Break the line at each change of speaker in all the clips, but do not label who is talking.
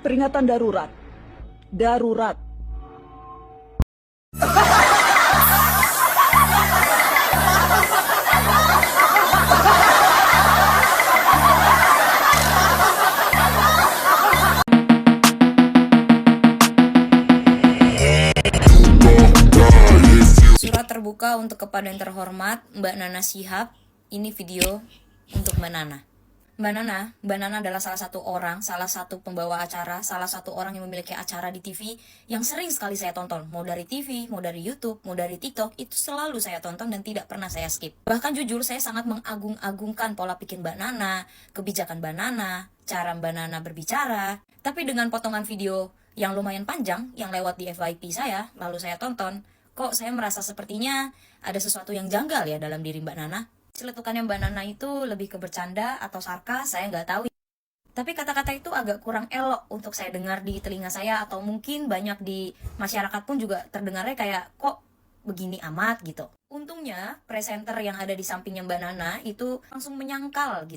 Peringatan darurat. Darurat.
Surat terbuka untuk kepada yang terhormat Mbak Nana Shihab. Ini video untuk Mbak Nana. Mbak Nana adalah salah satu pembawa acara, salah satu orang yang memiliki acara di TV yang sering sekali saya tonton. Mau dari TV, mau dari YouTube, mau dari TikTok, itu selalu saya tonton dan tidak pernah saya skip. Bahkan jujur saya sangat mengagung-agungkan pola pikir Mbak Nana, kebijakan Mbak Nana, cara Mbak Nana berbicara. Tapi dengan potongan video yang lumayan panjang, yang lewat di FYP saya, lalu saya tonton, kok saya merasa sepertinya ada sesuatu yang janggal ya dalam diri Mbak Nana. Celetukannya Mbak Nana itu lebih ke bercanda atau sarkas, saya nggak tahu. Tapi kata-kata itu agak kurang elok untuk saya dengar di telinga saya, atau mungkin banyak di masyarakat pun juga terdengarnya kayak kok begini amat gitu. Untungnya presenter yang ada di sampingnya Mbak Nana itu langsung menyangkal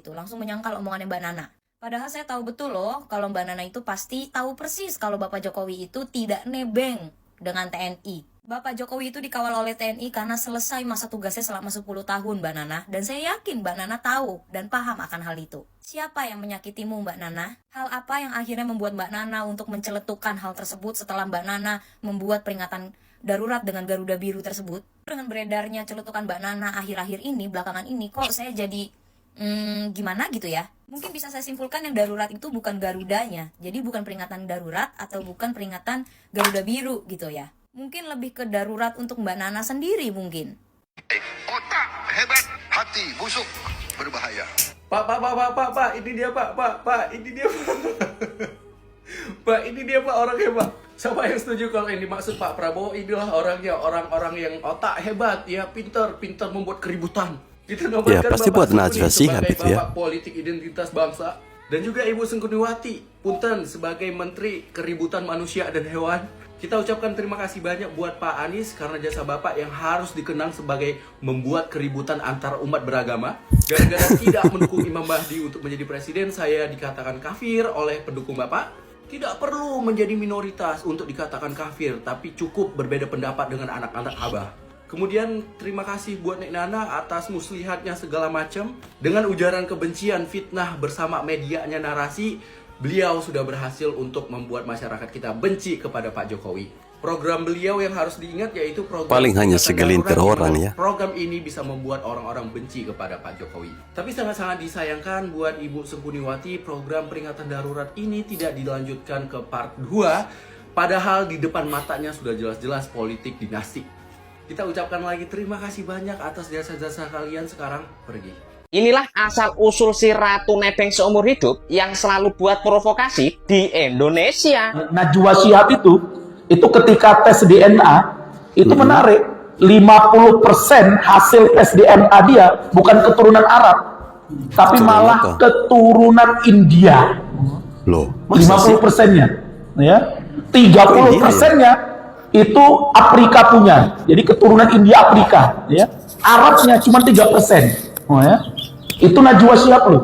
omongannya Mbak Nana. Padahal saya tahu betul loh kalau Mbak Nana itu pasti tahu persis kalau Bapak Jokowi itu tidak nebeng dengan TNI. Bapak Jokowi itu dikawal oleh TNI karena selesai masa tugasnya selama 10 tahun Mbak Nana. Dan saya yakin Mbak Nana tahu dan paham akan hal itu. Siapa yang menyakitimu Mbak Nana? Hal apa yang akhirnya membuat Mbak Nana untuk menceletukan hal tersebut setelah Mbak Nana membuat peringatan darurat dengan Garuda Biru tersebut? Dengan beredarnya celetukan Mbak Nana akhir-akhir ini, belakangan ini, kok saya jadi gimana gitu ya? Mungkin bisa saya simpulkan yang darurat itu bukan Garudanya. Jadi bukan peringatan darurat atau bukan peringatan Garuda Biru gitu ya. Mungkin lebih ke darurat untuk Mbak Nana sendiri mungkin.
Otak hebat, hati busuk, berbahaya.
Pak, ini dia Pak, ini dia Pak. Pak, ini dia Pak orangnya Pak. Siapa yang setuju kalau ini maksud Pak Prabowo? Inilah orangnya, orang-orang yang otak hebat, ya pintar membuat keributan. Kita
Ya pasti buat Najwa Shihab itu ya.
Bapak politik identitas bangsa. Dan juga Ibu Sengkuniwati, punten sebagai Menteri Keributan Manusia dan Hewan. Kita ucapkan terima kasih banyak buat Pak Anies karena jasa Bapak yang harus dikenang sebagai membuat keributan antar umat beragama. Gara-gara tidak mendukung Imam Mahdi untuk menjadi presiden, saya dikatakan kafir oleh pendukung Bapak. Tidak perlu menjadi minoritas untuk dikatakan kafir, tapi cukup berbeda pendapat dengan anak-anak Abah. Kemudian terima kasih buat Nek Nana atas muslihatnya segala macam. Dengan ujaran kebencian, fitnah bersama medianya narasi, beliau sudah berhasil untuk membuat masyarakat kita benci kepada Pak Jokowi. Program beliau yang harus diingat yaitu program
Paling hanya segelintir orang ya.
Program ini bisa membuat orang-orang benci kepada Pak Jokowi. Tapi sangat-sangat disayangkan buat Ibu Sengkuniwati, program peringatan darurat ini tidak dilanjutkan ke part 2. Padahal di depan matanya sudah jelas-jelas politik dinasti. Kita ucapkan lagi terima kasih banyak atas jasa-jasa kalian, sekarang pergi.
Inilah asal-usul si Ratu Nebeng seumur hidup yang selalu buat provokasi di Indonesia.
Najwa Shihab itu ketika tes DNA, itu menarik. 50% hasil tes DNA dia bukan keturunan Arab, tapi malah keturunan India.
Loh,
50%-nya. Ya. 30%-nya itu Afrika punya, jadi keturunan India Afrika, ya. Arabnya cuma 3%, ya. Itu Najwa Shihab loh,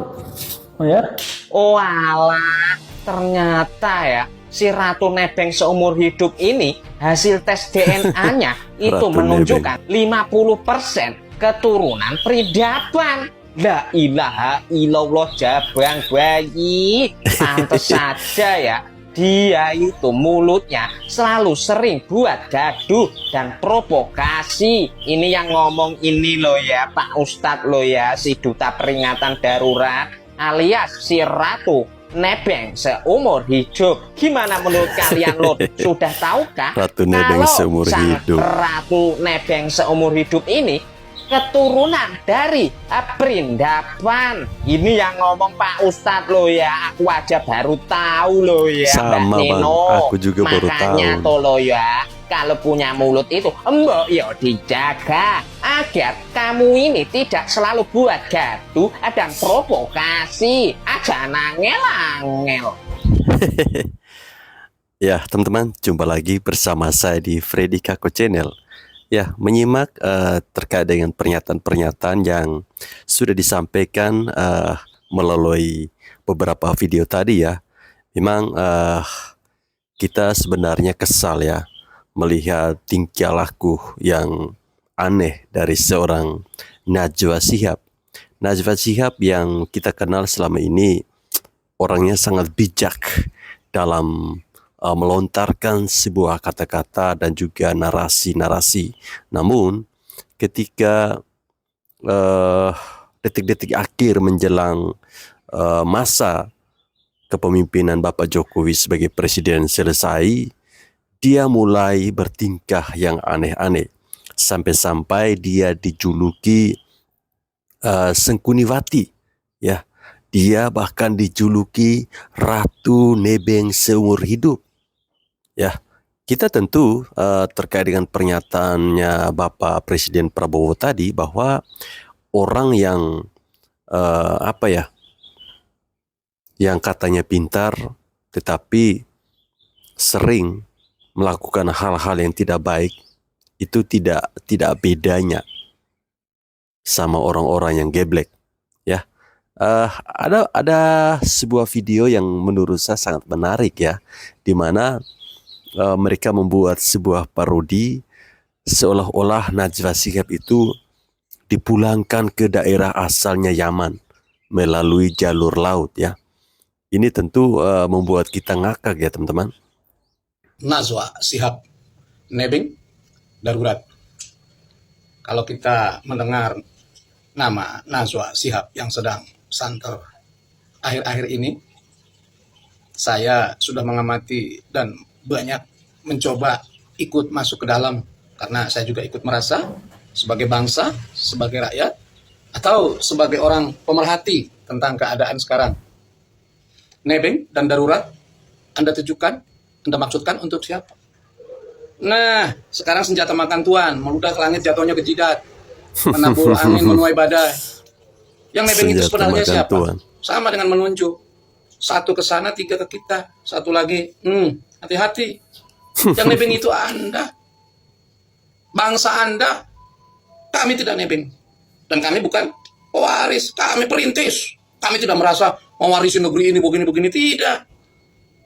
ya.
Oh alah, ternyata ya si Ratu Nebeng seumur hidup ini hasil tes DNA-nya itu
Ratu
menunjukkan 50% keturunan peradaban. La ilaha illallah, jabang bayi. Pantes saja ya, dia itu mulutnya selalu sering buat gaduh dan provokasi. Ini yang ngomong ini loh ya Pak Ustadz loh ya, si duta peringatan darurat alias si Ratu Nebeng seumur hidup. Gimana menurut kalian loh? Sudah tahukah
Ratu Nebeng
kalau
seumur
sang
hidup.
Ratu Nebeng seumur hidup ini keturunan dari Perindapan? Ini yang ngomong Pak Ustadz loh ya, aku aja baru tahu loh ya.
Sama,
Mbak Nino,
Bang. Aku juga baru
makanya
tahu.
tuh loh ya, kalau punya mulut itu mbok yo dijaga agar kamu ini tidak selalu buat gaduh dan provokasi aja nangel-angel.
Ya teman-teman, jumpa lagi bersama saya di Freddy Kako Channel. Ya, menyimak terkait dengan pernyataan-pernyataan yang sudah disampaikan melalui beberapa video tadi ya. Memang kita sebenarnya kesal ya melihat tingkah laku yang aneh dari seorang Najwa Shihab. Najwa Shihab yang kita kenal selama ini orangnya sangat bijak dalam melontarkan sebuah kata-kata dan juga narasi-narasi. Namun ketika detik-detik akhir menjelang masa kepemimpinan Bapak Jokowi sebagai presiden selesai, dia mulai bertingkah yang aneh-aneh. Sampai-sampai dia dijuluki Sengkuniwati, ya. Dia bahkan dijuluki Ratu Nebeng seumur hidup, ya. Kita tentu terkait dengan pernyataannya Bapak Presiden Prabowo tadi bahwa orang yang yang katanya pintar tetapi sering melakukan hal-hal yang tidak baik itu tidak bedanya sama orang-orang yang geblek, ya. Ada sebuah video yang menurut saya sangat menarik ya, di mana mereka membuat sebuah parodi seolah-olah Najwa Shihab itu dipulangkan ke daerah asalnya Yaman melalui jalur laut ya. Ini tentu membuat kita ngakak ya teman-teman.
Najwa Shihab nebeng darurat. Kalau kita mendengar nama Najwa Shihab yang sedang santer akhir-akhir ini, saya sudah mengamati dan banyak mencoba ikut masuk ke dalam, karena saya juga ikut merasa sebagai bangsa, sebagai rakyat, atau sebagai orang pemerhati tentang keadaan sekarang. Nebeng dan darurat Anda tujukan, Anda maksudkan untuk siapa? Nah, sekarang senjata makan tuan, meludah ke langit jatuhnya ke jidat, menabur angin menuai badai. Yang nebeng itu sebenarnya siapa? Tuan. Sama dengan menunjuk. Satu ke sana, tiga ke kita. Satu lagi, hati-hati. Yang nebeng itu Anda. Bangsa Anda. Kami tidak nebeng. Dan kami bukan pewaris, kami perintis. Kami tidak merasa mewarisi negeri ini begini-begini, tidak.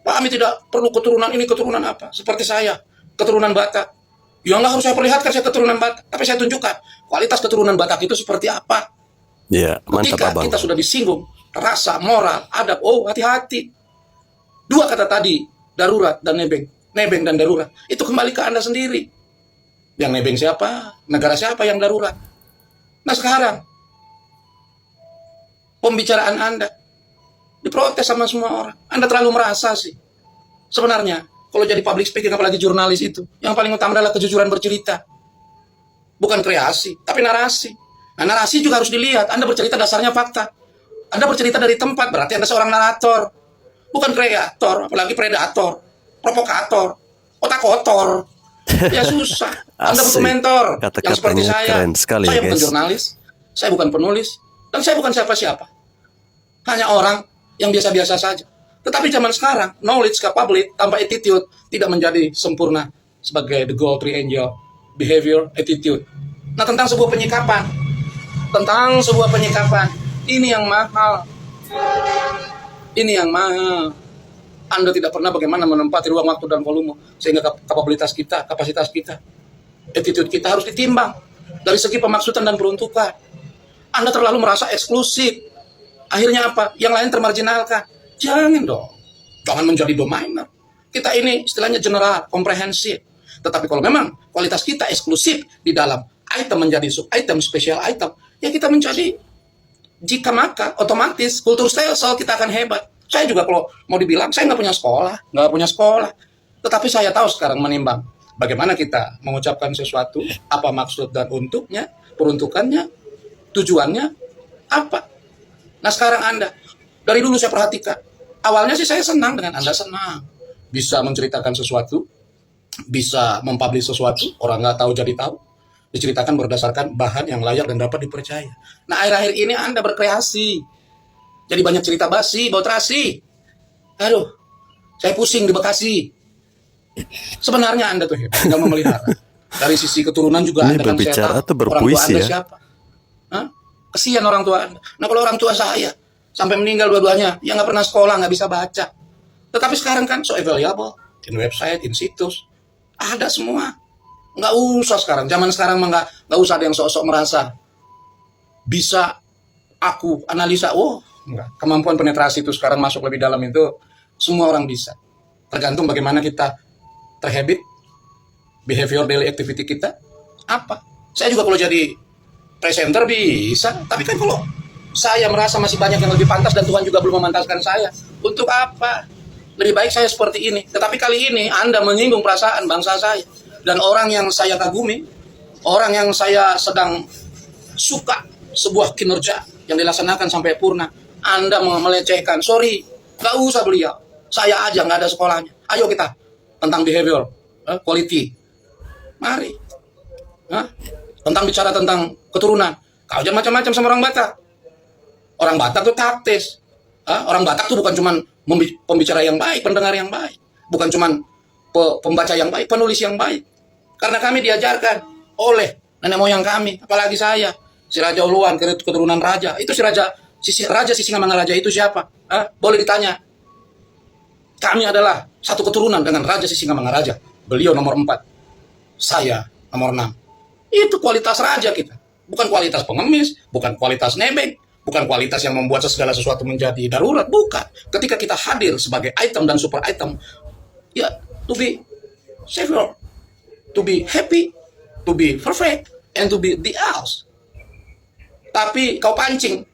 Kami tidak perlu keturunan ini, keturunan apa. Seperti saya, keturunan Batak. Ya nggak harus saya perlihatkan saya keturunan Batak, tapi saya tunjukkan kualitas keturunan Batak itu seperti apa.
Ya, mantap
Ketika
abang.
kita sudah disinggung, rasa, moral, adab, oh hati-hati. Dua kata tadi, darurat dan nebeng. Nebeng dan darurat, itu kembali ke Anda sendiri. Yang nebeng siapa? Negara siapa yang darurat? Nah sekarang, pembicaraan Anda diprotes sama semua orang. Anda terlalu merasa sih. Sebenarnya, kalau jadi public speaking, apalagi jurnalis itu, yang paling utama adalah kejujuran bercerita. Bukan kreasi, tapi narasi. Nah, narasi juga harus dilihat. Anda bercerita dasarnya fakta. Anda bercerita dari tempat, berarti Anda seorang narator. Bukan kreator, apalagi predator, provokator, otak kotor. Ya susah. Anda butuh mentor yang seperti saya.
Sekali,
saya
ya,
bukan jurnalis, saya bukan penulis, dan saya bukan siapa-siapa. Hanya orang yang biasa-biasa saja. Tetapi zaman sekarang, knowledge capability tanpa attitude tidak menjadi sempurna sebagai the gold triangle, behavior, attitude. Nah, tentang sebuah penyikapan, ini yang mahal. Ini yang mahal. Anda tidak pernah bagaimana menempati ruang waktu dan volume sehingga kapabilitas kita, kapasitas kita, attitude kita harus ditimbang dari segi pemaksudan dan peruntukan. Anda terlalu merasa eksklusif. Akhirnya apa? Yang lain termarginalkan. Jangan dong. Jangan menjadi domainer. Kita ini istilahnya general, komprehensif. Tetapi kalau memang kualitas kita eksklusif di dalam item menjadi sub-item, special item, ya kita menjadi jika maka otomatis kultur style kita akan hebat. Saya juga kalau mau dibilang, saya nggak punya sekolah. Tetapi saya tahu sekarang menimbang bagaimana kita mengucapkan sesuatu, apa maksud dan untuknya, peruntukannya, tujuannya, apa. Nah sekarang Anda, dari dulu saya perhatikan, awalnya sih saya senang dengan Anda senang. Bisa menceritakan sesuatu, bisa mempublish sesuatu, orang nggak tahu jadi tahu. Diceritakan berdasarkan bahan yang layak dan dapat dipercaya. Nah akhir-akhir ini Anda berkreasi. Jadi banyak cerita basi, bau terasi. Aduh, saya pusing di Bekasi. Sebenarnya Anda tuh hebat, nggak memelihara. Dari sisi keturunan juga
Ini
Anda kan
berbicara
saya tahu.
atau berpuisi
Orang tua Anda
ya?
siapa? Hah? Kesian orang tua Anda. Nah kalau orang tua saya sampai meninggal dua-duanya, yang nggak pernah sekolah, nggak bisa baca. Tetapi sekarang kan so available, in website, in situs, ada semua. Nggak usah sekarang, zaman sekarang mah nggak usah ada yang sok-sok merasa bisa aku analisa, enggak. Kemampuan penetrasi itu sekarang masuk lebih dalam itu, semua orang bisa. Tergantung bagaimana kita terhabit, behavior daily activity kita, apa. Saya juga kalau jadi presenter bisa, tapi kan kalau saya merasa masih banyak yang lebih pantas dan Tuhan juga belum memantaskan saya, untuk apa? Lebih baik saya seperti ini. Tetapi kali ini Anda menyinggung perasaan bangsa saya dan orang yang saya kagumi, orang yang saya sedang suka sebuah kinerja yang dilaksanakan sampai purna. Anda melecehkan, sorry, gak usah beliau. Saya aja nggak ada sekolahnya. Ayo kita tentang behavior, quality. Mari. Tentang bicara tentang keturunan. Kau aja macam-macam sama orang Batak. Orang Batak tuh taktis. Orang Batak tuh bukan cuman pembicara yang baik, pendengar yang baik. Bukan cuman pembaca yang baik, penulis yang baik. Karena kami diajarkan oleh nenek moyang kami, apalagi saya, si Raja Uluan, keturunan raja. Itu si Raja Sisingamangaraja itu siapa? Boleh ditanya. Kami adalah satu keturunan dengan Raja Sisingamangaraja. Beliau nomor 4. Saya nomor 6. Itu kualitas raja kita. Bukan kualitas pengemis, bukan kualitas nebeng, bukan kualitas yang membuat segala sesuatu menjadi darurat. Bukan. Ketika kita hadir sebagai item dan super item, ya, to be savior, to be happy, to be perfect, and to be the else. Tapi kau pancing.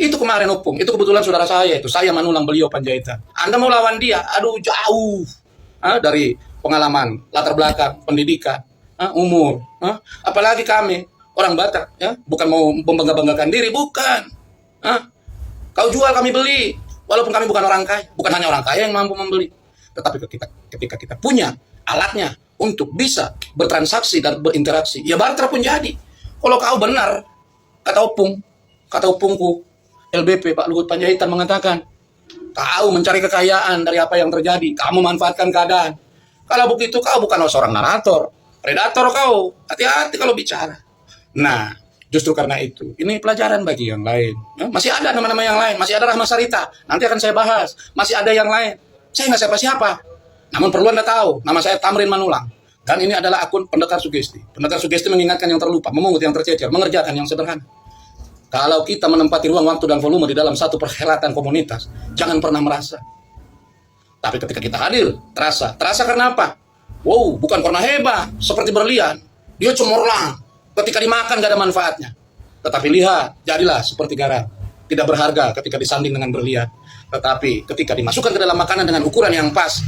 Itu kemarin Opung, itu kebetulan saudara saya itu, saya Manulang, beliau Panjaitan. Anda mau lawan dia, aduh jauh dari pengalaman, latar belakang, pendidikan, umur. Apalagi kami, orang Batak, ya, bukan mau membangga-banggakan diri, bukan. Kau jual, kami beli. Walaupun kami bukan orang kaya, bukan hanya orang kaya yang mampu membeli. Tetapi ketika kita punya alatnya untuk bisa bertransaksi dan berinteraksi, ya barter pun jadi. Kalau kau benar, kata Opungku, LBP Pak Luhut Panjaitan mengatakan, kau mencari kekayaan dari apa yang terjadi, kamu manfaatkan keadaan. Kalau begitu kau bukan seorang narator, predator kau. Hati-hati kalau bicara. Nah, justru karena itu, ini pelajaran bagi yang lain. Masih ada nama-nama yang lain, masih ada Rahma Sarita, nanti akan saya bahas. Masih ada yang lain, saya nggak siapa-siapa. Namun perlu Anda tahu, nama saya Tamrin Manulang. Dan ini adalah akun pendekar sugesti. Pendekar sugesti mengingatkan yang terlupa, memungut yang tercecer, mengerjakan yang sederhana. Kalau kita menempati ruang, waktu, dan volume di dalam satu perhelatan komunitas, jangan pernah merasa. Tapi ketika kita hadir, terasa. Terasa karena apa? Wow, bukan karena hebat, seperti berlian. Dia cemerlang. Ketika dimakan gak ada manfaatnya. Tetapi lihat, jadilah seperti garam. Tidak berharga ketika disanding dengan berlian. Tetapi ketika dimasukkan ke dalam makanan dengan ukuran yang pas,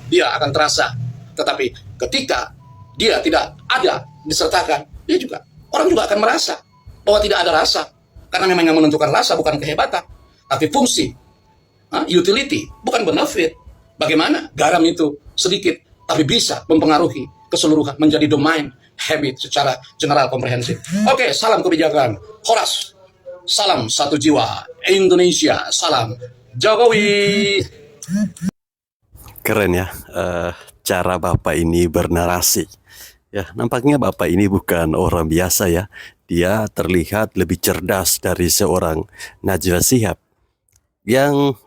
dia akan terasa. Tetapi ketika dia tidak ada disertakan, orang juga akan merasa bahwa tidak ada rasa. Karena memang yang menentukan rasa bukan kehebatan, tapi fungsi, utility, bukan benefit. Bagaimana garam itu sedikit, tapi bisa mempengaruhi keseluruhan, menjadi domain habit secara general komprehensif. Oke, salam kebijakan. Horas, salam satu jiwa. Indonesia, salam Jokowi.
Keren ya, cara Bapak ini bernarasi. Ya, nampaknya Bapak ini bukan orang biasa ya. Dia terlihat lebih cerdas dari seorang Najwa Shihab. Yang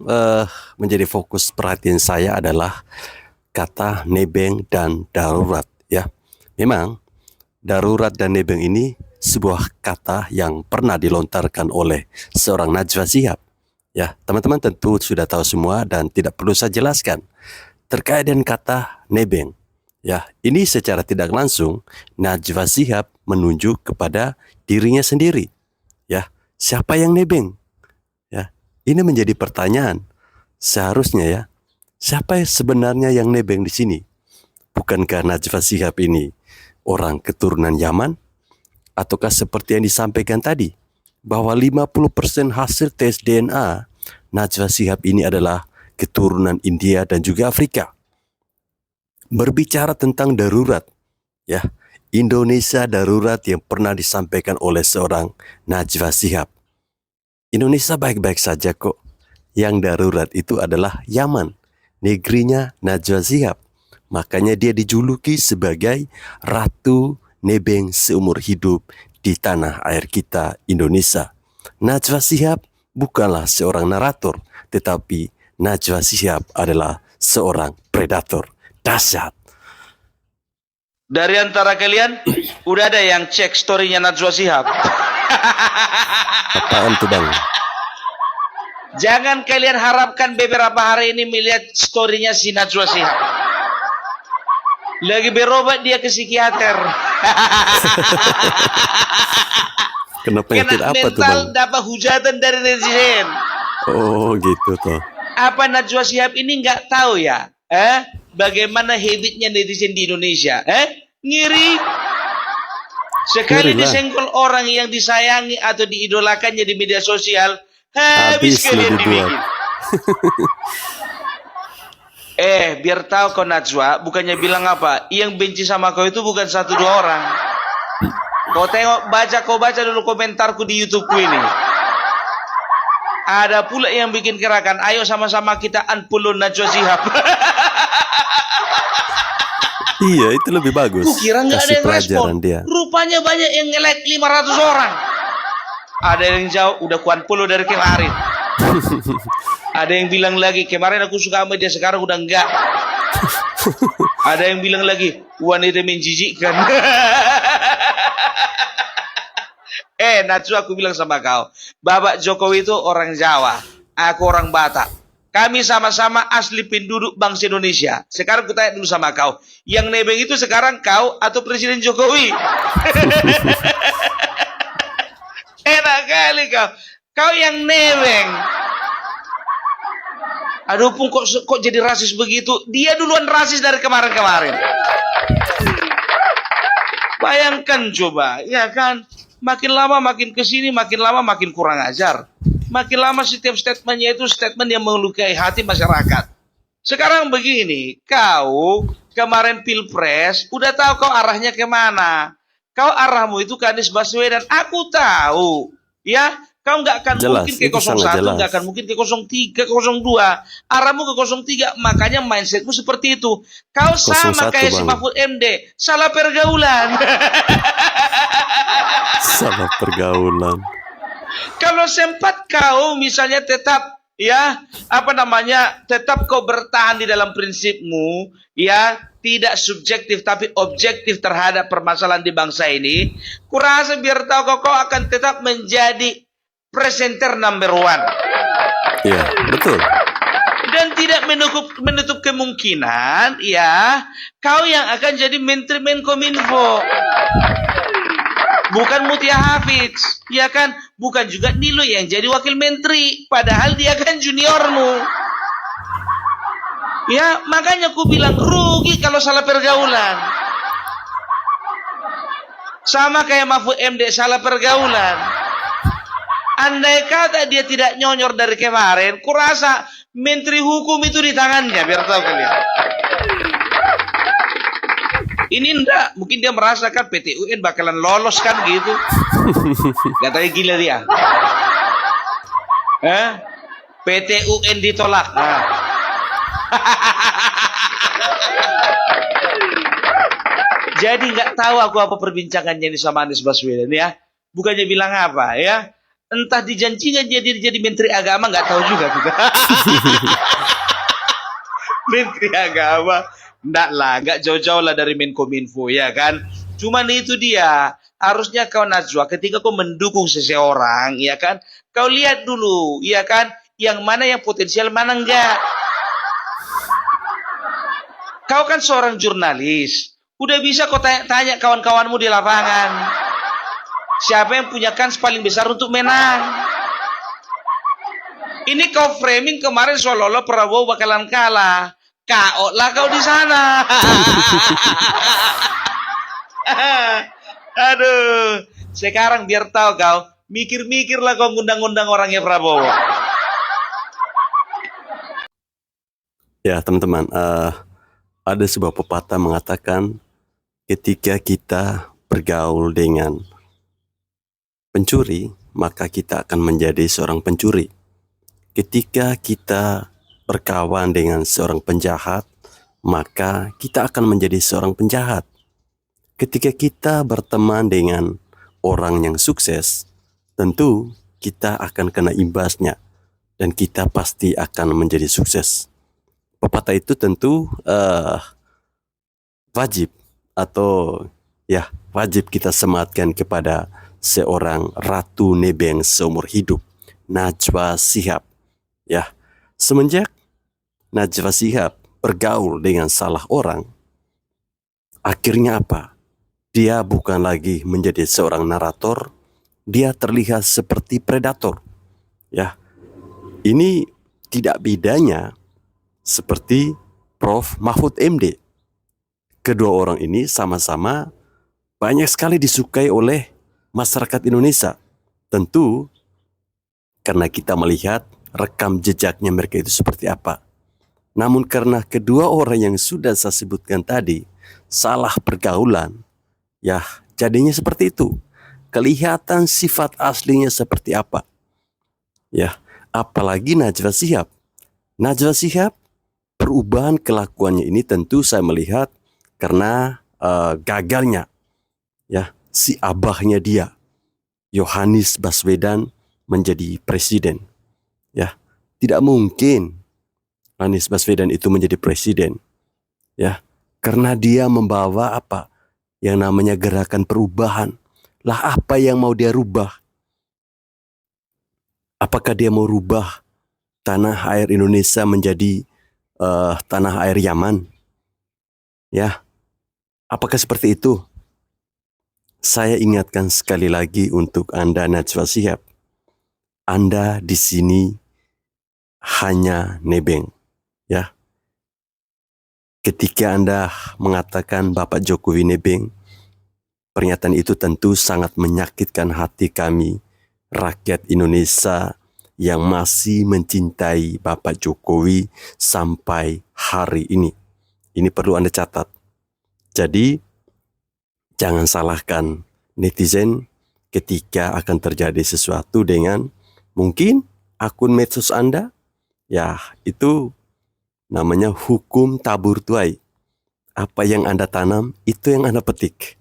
menjadi fokus perhatian saya adalah kata nebeng dan darurat ya. Memang darurat dan nebeng ini sebuah kata yang pernah dilontarkan oleh seorang Najwa Shihab. Ya, teman-teman tentu sudah tahu semua dan tidak perlu saya jelaskan. Terkait dengan kata nebeng. Ya, ini secara tidak langsung Najwa Shihab menunjuk kepada dirinya sendiri. Ya, siapa yang nebeng? Ya, ini menjadi pertanyaan. Seharusnya ya, siapa sebenarnya yang nebeng di sini? Bukankah Najwa Shihab ini orang keturunan Yaman? Ataukah seperti yang disampaikan tadi, bahwa 50% hasil tes DNA Najwa Shihab ini adalah keturunan India dan juga Afrika? Berbicara tentang darurat, ya, Indonesia darurat yang pernah disampaikan oleh seorang Najwa Shihab. Indonesia baik-baik saja kok. Yang darurat itu adalah Yaman, negerinya Najwa Shihab. Makanya dia dijuluki sebagai Ratu Nebeng seumur hidup di tanah air kita Indonesia. Najwa Shihab bukanlah seorang narator, tetapi Najwa Shihab adalah seorang predator dahsyat.
Dari antara kalian, udah ada yang cek story-nya Najwa Shihab?
Apaan tuh bang?
Jangan kalian harapkan beberapa hari ini melihat story-nya si Najwa Shihab. Lagi berobat dia ke psikiater.
Kena penyakit
Kena
apa tuh
mental,
bang?
dapat hujatan dari netizen.
Oh gitu tuh.
Apa Najwa Shihab ini nggak tahu ya? Bagaimana habitnya netizen di Indonesia? Ngiri. Sekali
Ngeri lah.
disenggol orang yang disayangi atau diidolakannya di media sosial, habis
Habis
kalian
lu dibuat.
dibikin. Biar tahu kau Najwa, bukannya bilang apa? Yang benci sama kau itu bukan 1-2 orang. Kau baca dulu komentarku di YouTubeku ini. Ada pula yang bikin gerakan, ayo sama-sama kita unfollow Najwa Shihab.
Iya itu lebih bagus.
Kukira nggak ada
Kasih
yang respon.
pelajaran dia.
Rupanya banyak yang nge-like 500 orang. Ada yang jauh, udah ku unfollow dari kemarin. Ada yang bilang lagi, kemarin aku suka sama dia, sekarang udah enggak. Ada yang bilang lagi, wanita menjijikkan. Najwa, aku bilang sama kau, Bapak Jokowi itu orang Jawa, aku orang Batak. Kami sama-sama asli penduduk bangsa Indonesia. Sekarang aku tanya dulu sama kau, yang nebeng itu sekarang kau atau Presiden Jokowi? Enak kali kau. Kau yang nebeng. Aduh pun kok jadi rasis begitu? Dia duluan rasis dari kemarin-kemarin. Bayangkan coba, ya kan? Makin lama makin kesini, makin lama makin kurang ajar. Makin lama setiap statementnya itu statement yang melukai hati masyarakat. Sekarang begini, kau kemarin pilpres, udah tahu kau arahnya kemana. Kau arahmu itu ke Anies Baswedan. Aku tahu, ya. Kau nggak akan
Jelas,
mungkin ke
itu sangat
01,
jelas.
nggak akan mungkin ke 03, ke 02. Arahmu ke 03, makanya mindsetmu seperti itu. Kau sama
01,
kayak si
Bang.
Mahfud MD, salah pergaulan.
Salah pergaulan.
Kalau sempat kau misalnya tetap tetap kau bertahan di dalam prinsipmu, ya, tidak subjektif tapi objektif terhadap permasalahan di bangsa ini, kurasa biar tahu kau akan tetap menjadi presenter number 1.
Iya betul.
Dan tidak menutup kemungkinan, ya, kau yang akan jadi Menteri Menkominfo. Bukan Mutia Hafiz, ya kan? Bukan juga Nilo yang jadi wakil menteri, padahal dia kan juniormu. Ya, makanya aku bilang rugi kalau salah pergaulan. Sama kayak Mahfud MD salah pergaulan. Andai kata dia tidak nyonyor dari kemarin, kurasa menteri hukum itu di tangannya, biar tahu kalian. Ini enggak, mungkin dia merasakan PT UN bakalan lolos kan gitu. Katanya gila dia. PT UN ditolak. Jadi nggak tahu aku apa perbincangannya ini sama Anies Baswedan ya. Bukannya bilang apa ya. Entah dijanjikan jadi menteri agama, nggak tahu juga kita. Menteri agama. Nggak lah, nggak jauh-jauh lah dari Menkominfo, ya kan? Cuman itu dia, harusnya kau Najwa, ketika kau mendukung seseorang, ya kan? Kau lihat dulu, ya kan? Yang mana yang potensial, mana enggak? Kau kan seorang jurnalis, udah bisa kau tanya kawan-kawanmu di lapangan. Siapa yang punya kans paling besar untuk menang? Ini kau framing kemarin seolah-olah Prabowo bakalan kalah. Kau lah kau di sana. Aduh, sekarang biar tahu kau, mikir-mikirlah kau ngundang-undang orangnya Prabowo.
Ya teman-teman, ada sebuah pepatah mengatakan ketika kita bergaul dengan pencuri, maka kita akan menjadi seorang pencuri. Ketika kita berkawan dengan seorang penjahat, maka kita akan menjadi seorang penjahat. Ketika kita berteman dengan orang yang sukses, tentu kita akan kena imbasnya. dan kita pasti akan menjadi sukses. Pepatah itu tentu wajib atau ya wajib kita sematkan kepada seorang ratu nebeng seumur hidup, Najwa Shihab. Ya, semenjak Najwa Shihab bergaul dengan salah orang, akhirnya apa? Dia bukan lagi menjadi seorang narator, dia terlihat seperti predator. Ya, ini tidak bedanya seperti Prof. Mahfud MD. Kedua orang ini sama-sama banyak sekali disukai oleh masyarakat Indonesia. Tentu karena kita melihat rekam jejaknya mereka itu seperti apa. Namun karena kedua orang yang sudah saya sebutkan tadi salah pergaulan, ya jadinya seperti itu. Kelihatan sifat aslinya seperti apa. Ya, apalagi Najwa Shihab. Najwa Shihab, perubahan kelakuannya ini tentu saya melihat karena gagalnya ya si abahnya dia, Yohanis Baswedan, menjadi presiden. Ya, tidak mungkin Anies Baswedan itu menjadi presiden. Ya, karena dia membawa apa? Yang namanya gerakan perubahan. Lah apa yang mau dia rubah? Apakah dia mau rubah tanah air Indonesia menjadi tanah air Yaman? Ya, apakah seperti itu? Saya ingatkan sekali lagi untuk Anda Najwa Shihab. Anda di sini hanya nebeng. Ya. Ketika Anda mengatakan Bapak Jokowi nebeng, pernyataan itu tentu sangat menyakitkan hati kami, rakyat Indonesia yang masih mencintai Bapak Jokowi sampai hari ini. Ini perlu Anda catat. Jadi, jangan salahkan netizen ketika akan terjadi sesuatu dengan mungkin akun medsos Anda. Ya, itu namanya hukum tabur tuai. Apa yang Anda tanam, itu yang Anda petik.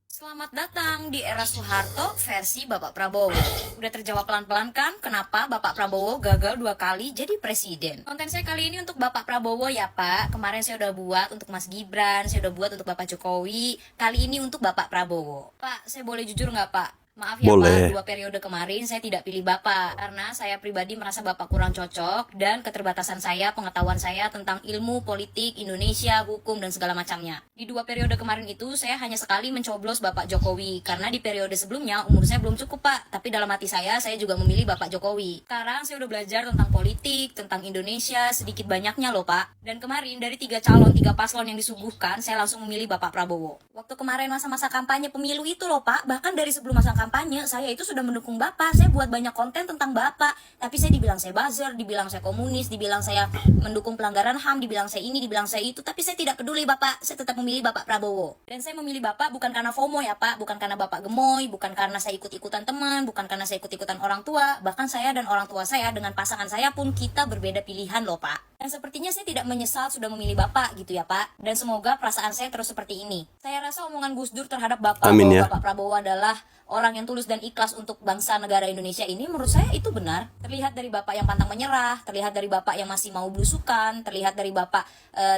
Selamat datang di era Soeharto versi Bapak Prabowo. Udah terjawab pelan-pelan kan kenapa Bapak Prabowo gagal 2 kali jadi presiden? Konten saya kali ini untuk Bapak Prabowo ya Pak. Kemarin saya udah buat untuk Mas Gibran, saya udah buat untuk Bapak Jokowi. Kali ini untuk Bapak Prabowo. Pak, saya boleh jujur nggak Pak? Maaf ya
Boleh.
Pak, 2 periode kemarin saya tidak pilih Bapak karena saya pribadi merasa Bapak kurang cocok dan keterbatasan saya, pengetahuan saya tentang ilmu, politik, Indonesia, hukum, dan segala macamnya. Di 2 periode kemarin itu saya hanya sekali mencoblos Bapak Jokowi karena di periode sebelumnya umur saya belum cukup Pak, tapi dalam hati saya juga memilih Bapak Jokowi. Sekarang saya udah belajar tentang politik, tentang Indonesia, sedikit banyaknya loh Pak. Dan kemarin dari 3 calon, 3 paslon yang disuguhkan, saya langsung memilih Bapak Prabowo. Waktu kemarin masa-masa kampanye pemilu itu loh Pak, bahkan dari sebelum masa kampanye saya itu sudah mendukung Bapak. Saya buat banyak konten tentang Bapak, tapi saya dibilang saya buzzer, dibilang saya komunis, dibilang saya mendukung pelanggaran HAM, dibilang saya ini, dibilang saya itu, tapi saya tidak peduli Bapak. Saya tetap memilih Bapak Prabowo. Dan saya memilih Bapak bukan karena FOMO ya Pak, bukan karena Bapak gemoy, bukan karena saya ikut-ikutan teman, bukan karena saya ikut-ikutan orang tua. Bahkan saya dan orang tua saya dengan pasangan saya pun kita berbeda pilihan loh Pak. Dan sepertinya saya tidak menyesal sudah memilih Bapak gitu ya Pak. Dan semoga perasaan saya terus seperti ini. Saya rasa omongan Gus Dur terhadap Bapak
Amin,
bahwa
ya.
Bapak Prabowo adalah orang yang tulus dan ikhlas untuk bangsa negara Indonesia ini, menurut saya itu benar. Terlihat dari Bapak yang pantang menyerah, terlihat dari Bapak yang masih mau belusukan, terlihat dari Bapak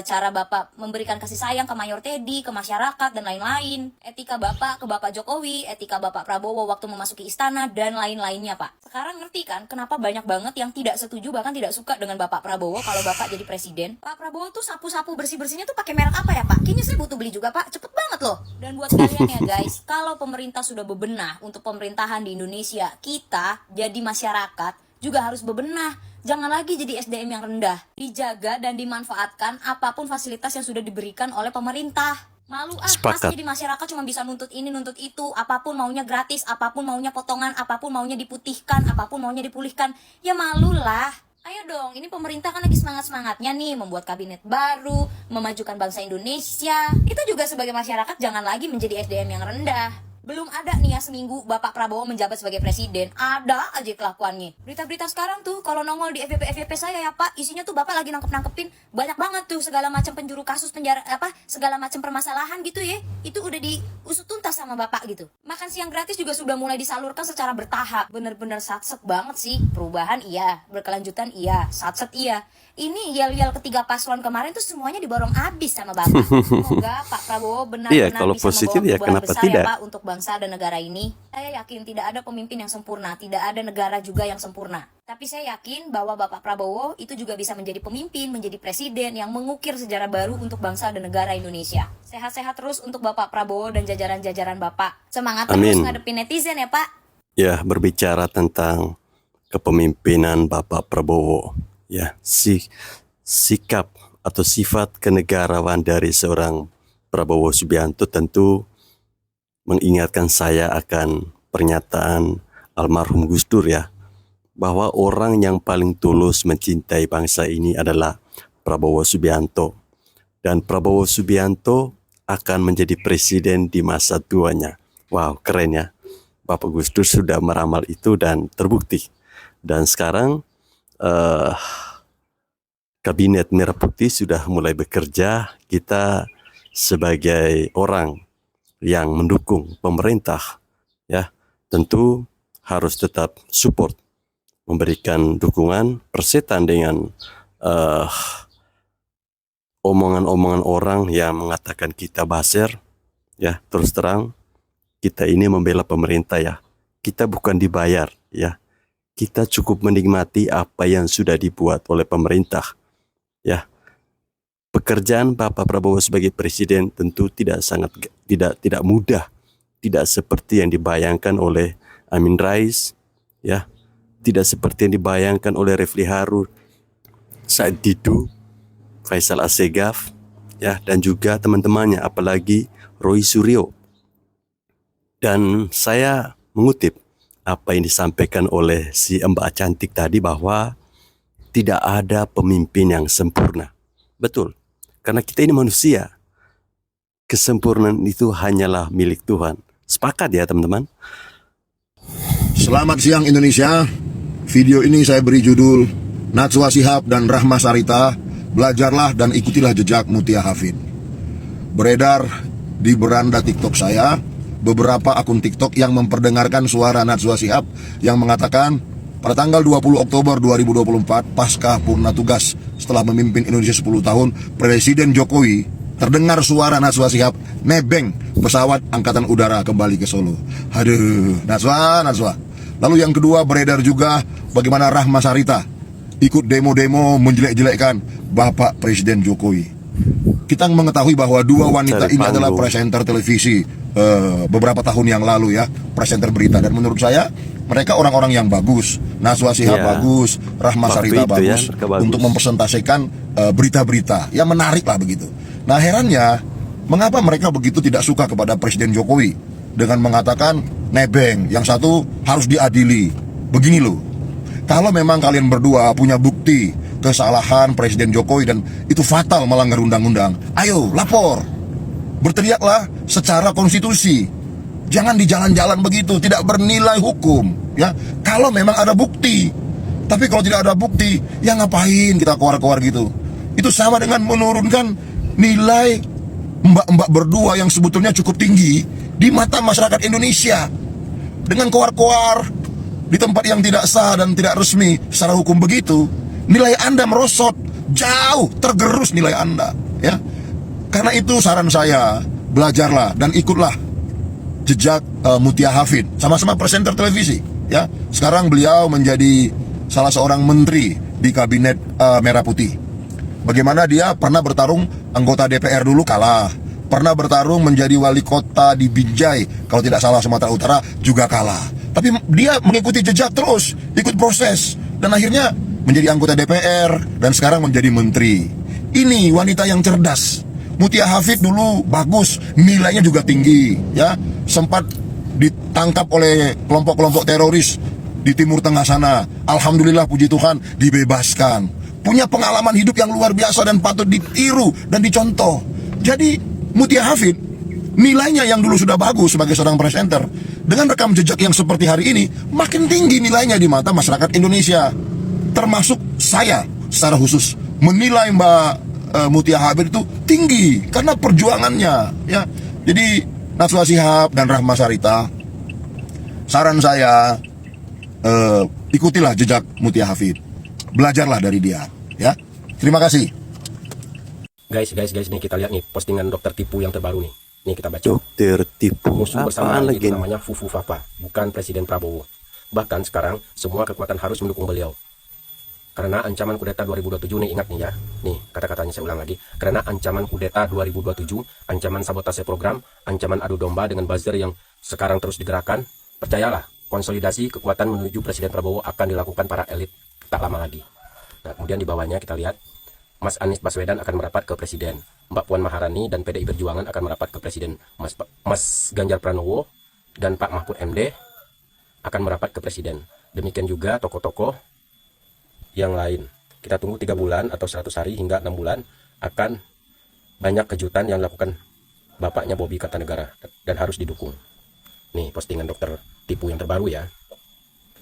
cara Bapak memberikan kasih sayang ke Mayor Teddy, ke masyarakat dan lain-lain. Etika Bapak ke Bapak Jokowi, etika Bapak Prabowo waktu memasuki istana dan lain-lainnya Pak. Sekarang ngerti kan kenapa banyak banget yang tidak setuju bahkan tidak suka dengan Bapak Prabowo kalau Bapak jadi presiden. Pak Prabowo tuh sapu-sapu bersih-bersihnya tuh pakai merek apa ya Pak? Kayaknya saya butuh beli juga Pak, cepet banget loh. Dan buat kalian ya guys, kalau pemerintah sudah bebenah untuk pemerintahan di Indonesia, kita jadi masyarakat juga harus bebenah. Jangan lagi jadi SDM yang rendah. Dijaga dan dimanfaatkan apapun fasilitas yang sudah diberikan oleh pemerintah. Malu masa
Sepakat.
jadi masyarakat cuma bisa nuntut ini, nuntut itu, apapun maunya gratis, apapun maunya potongan, apapun maunya diputihkan, apapun maunya dipulihkan. Ya malulah. Ayo dong, ini pemerintah kan lagi semangat-semangatnya nih membuat kabinet baru, memajukan bangsa Indonesia. Kita juga sebagai masyarakat jangan lagi menjadi SDM yang rendah. Belum ada nih ya seminggu Bapak Prabowo menjabat sebagai presiden, ada aja kelakuannya. Berita-berita sekarang tuh kalau nongol di FYP saya ya Pak, isinya tuh Bapak lagi nangkep-nangkepin banyak banget tuh segala macam penjuru kasus penjara segala macam permasalahan gitu ya. Itu udah diusut tuntas sama Bapak gitu. Makan siang gratis juga sudah mulai disalurkan secara bertahap. Bener-bener satset banget sih. Perubahan iya, berkelanjutan iya, satset iya. Ini yel-yel ketiga paslon kemarin tuh semuanya diborong abis sama Bapak. Semoga Pak Prabowo benar-benar
kalau
bisa
positif
membawa
ya,
perubahan
kenapa
besar
tidak?
ya Pak untuk bangsa dan negara ini. Saya yakin tidak ada pemimpin yang sempurna, tidak ada negara juga yang sempurna. Tapi saya yakin bahwa Bapak Prabowo itu juga bisa menjadi pemimpin, menjadi presiden yang mengukir sejarah baru untuk bangsa dan negara Indonesia. Sehat-sehat terus untuk Bapak Prabowo dan jajaran-jajaran Bapak. Semangat terus ngadepin netizen ya Pak.
Ya, berbicara tentang kepemimpinan Bapak Prabowo, ya, sikap atau sifat kenegarawan dari seorang Prabowo Subianto tentu mengingatkan saya akan pernyataan almarhum Gus Dur ya, bahwa orang yang paling tulus mencintai bangsa ini adalah Prabowo Subianto, dan Prabowo Subianto akan menjadi presiden di masa tuanya. Wow, keren ya. Bapak Gus Dur sudah meramal itu dan terbukti. Dan sekarang Kabinet Merah Putih sudah mulai bekerja. Kita sebagai orang yang mendukung pemerintah ya tentu harus tetap support, memberikan dukungan, persetan dengan omongan-omongan orang yang mengatakan kita baser ya. Terus terang kita ini membela pemerintah ya, kita bukan dibayar ya, kita cukup menikmati apa yang sudah dibuat oleh pemerintah ya. Pekerjaan Bapak Prabowo sebagai presiden tentu tidak mudah, tidak seperti yang dibayangkan oleh Amin Rais ya, tidak seperti yang dibayangkan oleh Refli Harun, Said Didu, Faisal Assegaf ya, dan juga teman-temannya, apalagi Roy Suryo. Dan saya mengutip apa yang disampaikan oleh si Mbak Cantik tadi, bahwa tidak ada pemimpin yang sempurna. Betul, karena kita ini manusia. Kesempurnaan itu hanyalah milik Tuhan. Sepakat ya teman-teman?
Selamat siang Indonesia. Video ini saya beri judul Najwa Shihab dan Rahma Sarita, belajarlah dan ikutilah jejak Mutia Hafid. Beredar di beranda TikTok saya beberapa akun TikTok yang memperdengarkan suara Najwa Shihab yang mengatakan pada tanggal 20 Oktober 2024 pasca purna tugas setelah memimpin Indonesia 10 tahun, Presiden Jokowi terdengar suara Najwa Shihab nebeng pesawat angkatan udara kembali ke Solo. Aduh, Najwa. Lalu yang kedua, beredar juga bagaimana Rahma Sarita ikut demo-demo menjelek-jelekkan Bapak Presiden Jokowi. Kita mengetahui bahwa dua wanita ini adalah presenter televisi beberapa tahun yang lalu ya, presenter berita, dan menurut saya mereka orang-orang yang bagus. Najwa Shihab bagus, Rahma Sarita bagus untuk mempresentasikan berita-berita yang menarik lah begitu. Nah herannya, mengapa mereka begitu tidak suka kepada Presiden Jokowi dengan mengatakan nebeng, yang satu harus diadili. Begini loh, kalau memang kalian berdua punya bukti kesalahan Presiden Jokowi dan itu fatal melanggar undang-undang, ayo lapor, berteriaklah secara konstitusi. Jangan di jalan-jalan begitu, tidak bernilai hukum ya. Kalau memang ada bukti, tapi kalau tidak ada bukti, ya ngapain kita keluar-keluar gitu. Itu sama dengan menurunkan nilai mbak-mbak berdua yang sebetulnya cukup tinggi di mata masyarakat Indonesia. Dengan keluar-keluar di tempat yang tidak sah dan tidak resmi secara hukum begitu, nilai Anda merosot, jauh tergerus nilai Anda ya. Karena itu saran saya, belajarlah dan ikutlah jejak Mutia Hafid, sama-sama presenter televisi ya. Sekarang beliau menjadi salah seorang menteri di Kabinet Merah Putih. Bagaimana dia pernah bertarung anggota DPR dulu kalah, pernah bertarung menjadi wali kota di Binjai kalau tidak salah Sumatera Utara juga kalah. Tapi dia mengikuti jejak terus, ikut proses, dan akhirnya menjadi anggota DPR dan sekarang menjadi menteri. Ini wanita yang cerdas. Mutia Hafid dulu bagus, nilainya juga tinggi ya. Sempat ditangkap oleh kelompok-kelompok teroris di Timur Tengah sana. Alhamdulillah, puji Tuhan, dibebaskan. Punya pengalaman hidup yang luar biasa dan patut ditiru dan dicontoh. Jadi Mutia Hafid nilainya yang dulu sudah bagus sebagai seorang presenter, dengan rekam jejak yang seperti hari ini, makin tinggi nilainya di mata masyarakat Indonesia. Termasuk saya secara khusus menilai Mbak Mutia Habib itu tinggi karena perjuangannya, ya. Jadi Najwa Shihab dan Rahma Sarita, saran saya, ikutilah jejak Mutia Hafid, belajarlah dari dia, ya. Terima kasih.
Guys, nih kita lihat nih postingan dokter tipu yang terbaru nih. Nih kita baca.
Dokter tipu
Musuh bersama
apaan
itu
lagi?
namanya Fufu Fafa, bukan Presiden Prabowo. Bahkan sekarang semua kekuatan harus mendukung beliau. Karena ancaman kudeta 2027 nih, ingat nih ya. Nih kata-katanya saya ulang lagi. Karena ancaman kudeta 2027, ancaman sabotase program, ancaman adu domba dengan buzzer yang sekarang terus digerakkan, percayalah, konsolidasi kekuatan menuju Presiden Prabowo akan dilakukan para elit tak lama lagi. Nah, kemudian di bawahnya kita lihat Mas Anies Baswedan akan merapat ke Presiden, Mbak Puan Maharani dan PDI Perjuangan akan merapat ke Presiden, Mas Ganjar Pranowo dan Pak Mahfud MD akan merapat ke Presiden. Demikian juga tokoh-tokoh yang lain. Kita tunggu 3 bulan atau 100 hari hingga 6 bulan akan banyak kejutan yang dilakukan bapaknya Bobby Kartanegara dan harus didukung. Nih postingan dokter tipu yang terbaru ya.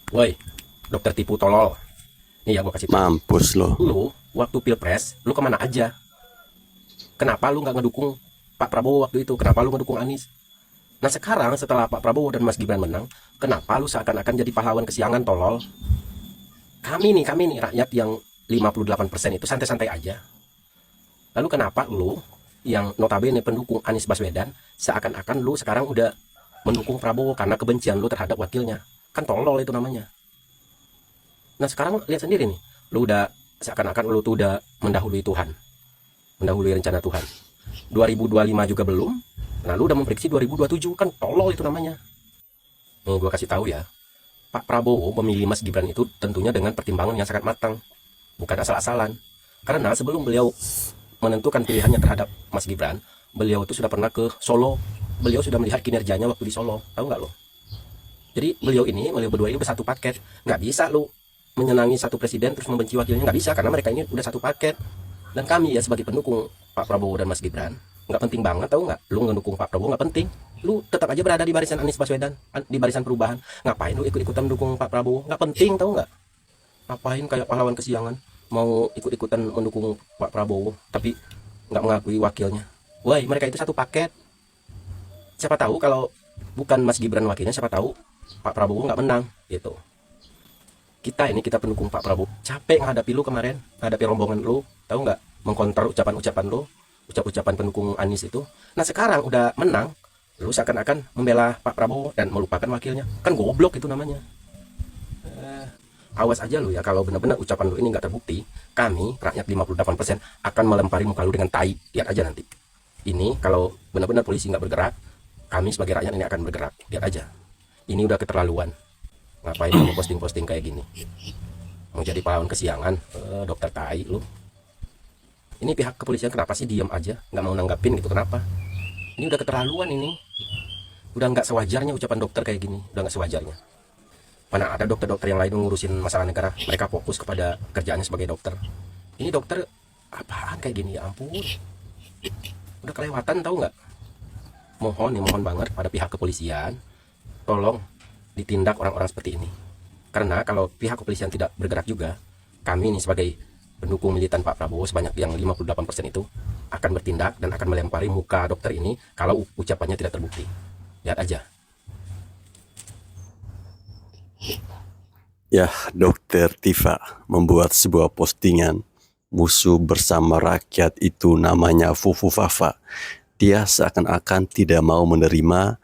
Woi, dokter tipu tolol. Nih ya gua kasih tahu.
Mampus lo.
Lu waktu pilpres lu kemana aja? Kenapa lu nggak ngedukung Pak Prabowo waktu itu? Kenapa lu ngedukung Anies? Nah sekarang setelah Pak Prabowo dan Mas Gibran menang, kenapa lu seakan-akan jadi pahlawan kesiangan, tolol? Kami nih rakyat yang 58% itu santai-santai aja. Lalu kenapa lu yang notabene pendukung Anies Baswedan seakan-akan lu sekarang udah mendukung Prabowo karena kebencian lu terhadap wakilnya? Kan tolol itu namanya. Nah sekarang lihat sendiri nih, lu udah seakan-akan lu tuh udah mendahului Tuhan, mendahului rencana Tuhan. 2025 juga belum, nah lu udah memprediksi 2027, kan tolol itu namanya. Nih gua kasih tahu ya, Pak Prabowo memilih Mas Gibran itu tentunya dengan pertimbangan yang sangat matang, bukan asal-asalan. Karena sebelum beliau menentukan pilihannya terhadap Mas Gibran, beliau itu sudah pernah ke Solo, beliau sudah melihat kinerjanya waktu di Solo, tahu nggak lo? Jadi beliau berdua ini udah satu paket, nggak bisa lu menyenangi satu presiden terus membenci wakilnya, nggak bisa, karena mereka ini udah satu paket. Dan kami ya sebagai pendukung Pak Prabowo dan Mas Gibran, nggak penting banget, tahu nggak? Lu ngedukung Pak Prabowo nggak penting, lu tetap aja berada di barisan Anies Baswedan, di barisan perubahan. Ngapain lu ikut-ikutan mendukung Pak Prabowo? Nggak penting, tahu nggak? Ngapain kayak pahlawan kesiangan mau ikut-ikutan mendukung Pak Prabowo tapi nggak mengakui wakilnya? Woi, mereka itu satu paket. Siapa tahu kalau bukan Mas Gibran wakilnya, siapa tahu Pak Prabowo nggak menang gitu. Kita pendukung Pak Prabowo capek menghadapi lu kemarin, menghadapi rombongan lu, tahu nggak, mengkonter ucapan-ucapan lu, ucapan pendukung Anies itu. Nah sekarang udah menang, lu seakan-akan membela Pak Prabowo dan melupakan wakilnya, kan goblok itu namanya. Awas aja lu ya, kalau benar-benar ucapan lu ini nggak terbukti, kami rakyat 58% akan melempari muka lu dengan tai. Lihat aja nanti. Ini kalau benar-benar polisi nggak bergerak, kami sebagai rakyat ini akan bergerak. Lihat aja. Ini udah keterlaluan. Ngapain kamu posting-posting kayak gini? Mau jadi pahlawan kesiangan, dokter tai lu. Ini pihak kepolisian kenapa sih diam aja, nggak mau nanggapin gitu, kenapa? Ini udah keterlaluan ini. Udah nggak sewajarnya ucapan dokter kayak gini, udah nggak sewajarnya. Mana ada dokter-dokter yang lain ngurusin masalah negara, mereka fokus kepada kerjaannya sebagai dokter. Ini dokter apaan kayak gini, ya ampun. Udah kelewatan, tahu nggak? Mohon banget pada pihak kepolisian, tolong ditindak orang-orang seperti ini. Karena kalau pihak kepolisian tidak bergerak juga, kami ini sebagai pendukung militan Pak Prabowo sebanyak yang 58% itu akan bertindak dan akan melempari muka dokter ini kalau ucapannya tidak terbukti. Lihat aja.
Ya, Dokter Tifa membuat sebuah postingan, musuh bersama rakyat itu namanya Fufu Fafa. Dia seakan-akan tidak mau menerima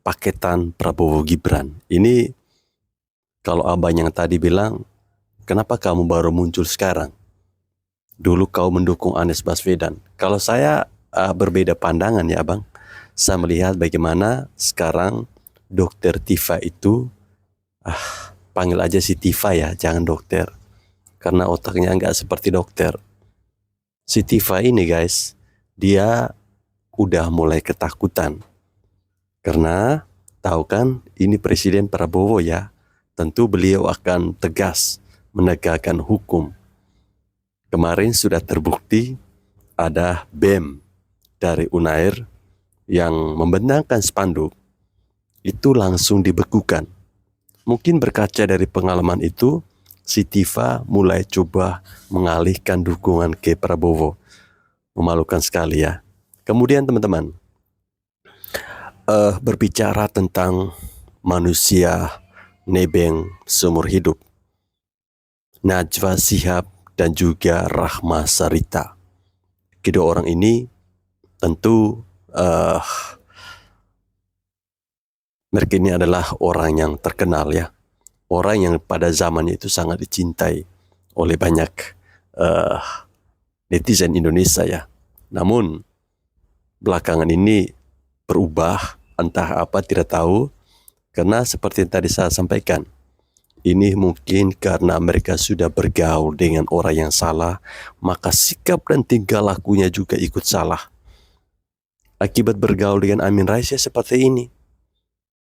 paketan Prabowo Gibran. Ini kalau abang yang tadi bilang, kenapa kamu baru muncul sekarang? Dulu kau mendukung Anies Baswedan. Kalau saya berbeda pandangan ya abang. Saya melihat bagaimana sekarang Dokter Tifa itu, panggil aja si Tifa ya, jangan dokter. Karena otaknya nggak seperti dokter. Si Tifa ini guys, dia udah mulai ketakutan. Karena tahu kan ini Presiden Prabowo ya, tentu beliau akan tegas menegakkan hukum. Kemarin sudah terbukti ada BEM dari Unair yang membentangkan spanduk itu langsung dibekukan. Mungkin berkaca dari pengalaman itu, si Tifa mulai coba mengalihkan dukungan ke Prabowo. Memalukan sekali ya. Kemudian teman-teman, berbicara tentang manusia nebeng seumur hidup, Najwa Shihab dan juga Rahma Sarita. Kedua orang ini tentu mereka ini adalah orang yang terkenal ya. Orang yang pada zaman itu sangat dicintai oleh banyak netizen Indonesia ya. Namun belakangan ini berubah, entah apa tidak tahu. Karena seperti yang tadi saya sampaikan, ini mungkin karena mereka sudah bergaul dengan orang yang salah, maka sikap dan tingkah lakunya juga ikut salah. Akibat bergaul dengan Amin Rais seperti ini,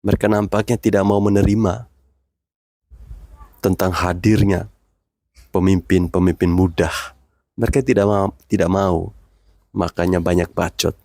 mereka nampaknya tidak mau menerima tentang hadirnya pemimpin-pemimpin muda. Mereka tidak mau, makanya banyak bacot.